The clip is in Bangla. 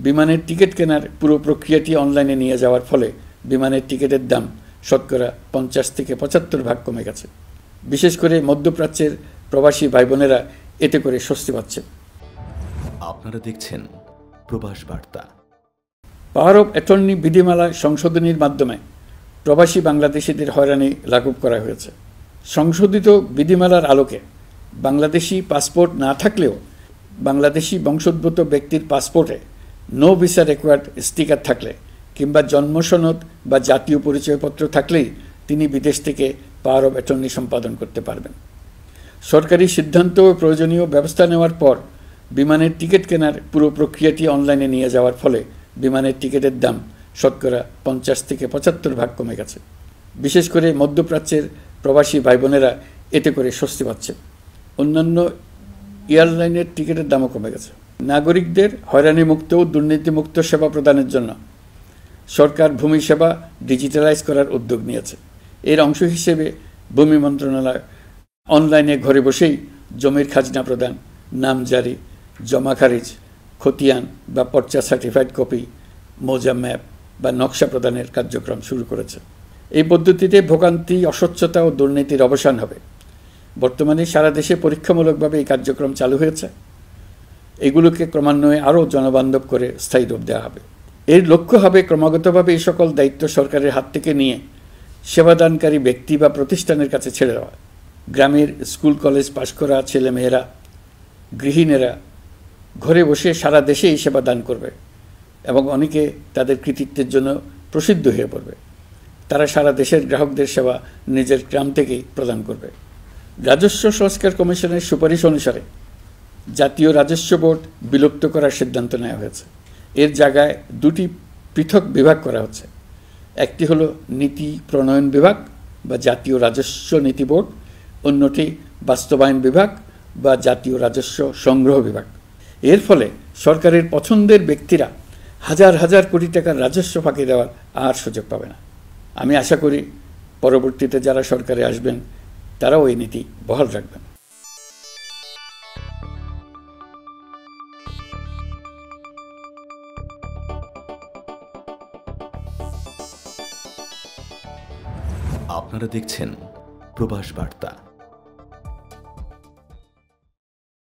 বিমানের টিকিট কেনার পুরো প্রক্রিয়াটি অনলাইনে নিয়ে যাওয়ার ফলে বিমানের টিকিটের দাম শতকরা 50 থেকে 75 ভাগ কমে গেছে। বিশেষ করে মধ্যপ্রাচ্যের প্রবাসী ভাই বোনেরা এতে করে স্বস্তি পাচ্ছে। আপনারা দেখছেন প্রবাস বার্তা। পাওয়ার অব অ্যাটর্নি বিধিমালা সংশোধনীর মাধ্যমে প্রবাসী বাংলাদেশিদের হয়রানি লাঘব করা হয়েছে। সংশোধিত বিধিমালার আলোকে বাংলাদেশি পাসপোর্ট না থাকলেও বাংলাদেশি বংশোদ্ভূত ব্যক্তির পাসপোর্টে নো ভিসা রিকোয়ার্ড স্টিকার থাকলে কিংবা জন্মসনদ বা জাতীয় পরিচয়পত্র থাকলেই তিনি বিদেশ থেকে পাওয়ার অব অ্যাটর্নি সম্পাদন করতে পারবেন। সরকারি সিদ্ধান্ত ও প্রয়োজনীয় ব্যবস্থা নেওয়ার পর বিমানের টিকিট কেনার পুরো প্রক্রিয়াটি অনলাইনে নিয়ে যাওয়ার ফলে বিমানের টিকিটের দাম শতকরা 50 থেকে 75 ভাগ কমে গেছে। বিশেষ করে মধ্যপ্রাচ্যের প্রবাসী ভাই বোনেরা এতে করে স্বস্তি পাচ্ছে। অন্যান্য এয়ারলাইনের টিকিটের দামও কমে গেছে। নাগরিকদের হয়রানিমুক্ত ও দুর্নীতিমুক্ত সেবা প্রদানের জন্য সরকার ভূমি সেবা ডিজিটালাইজ করার উদ্যোগ নিয়েছে। এর অংশ হিসেবে ভূমি মন্ত্রণালয় অনলাইনে ঘরে বসেই জমির খাজনা প্রদান, নামজারি, জমা খারিজ, খতিয়ান বা পর্চা সার্টিফাইড কপি, মৌজা ম্যাপ বা নকশা প্রদানের কার্যক্রম শুরু করেছে। এই পদ্ধতিতে ভোগান্তি, অস্বচ্ছতা ও দুর্নীতির অবসান হবে। বর্তমানে সারা দেশে পরীক্ষামূলকভাবে এই কার্যক্রম চালু হয়েছে। এগুলোকে ক্রমান্বয়ে আরও জনবান্ধব করে স্থায়ী রূপ দেওয়া হবে। এর লক্ষ্য হবে ক্রমাগতভাবে এই সকল দায়িত্ব সরকারের হাত থেকে নিয়ে সেবাদানকারী ব্যক্তি বা প্রতিষ্ঠানের কাছে ছেড়ে দেওয়া। গ্রামের স্কুল কলেজ পাশ করা ছেলেমেয়েরা, গৃহিণীরা ঘরে বসে সারা দেশে এই সেবা দান করবে এবং অনেকে তাদের কৃতিত্বের জন্য প্রসিদ্ধ হয়ে পড়বে। তারা সারা দেশের গ্রাহকদের সেবা নিজের গ্রাম থেকেই প্রদান করবে। রাজস্ব সংস্কার কমিশনের সুপারিশ অনুসারে জাতীয় রাজস্ব বোর্ড বিলুপ্ত করার সিদ্ধান্ত নেওয়া হয়েছে। এর জায়গায় দুটি পৃথক বিভাগ করা হচ্ছে। একটি হলো নীতি প্রণয়ন বিভাগ বা জাতীয় রাজস্ব নীতি বোর্ড, অন্যটি বাস্তবায়ন বিভাগ বা জাতীয় রাজস্ব সংগ্রহ বিভাগ। এর ফলে সরকারের পছন্দের ব্যক্তিরা হাজার হাজার কোটি টাকার রাজস্ব ফাঁকি দেওয়ার আর সুযোগ পাবে না। আমি আশা করি পরবর্তীতে যারা সরকারে আসবেন তারাও এই নীতি বহাল রাখবেন। আপনারা দেখছেন প্রবাস বার্তা।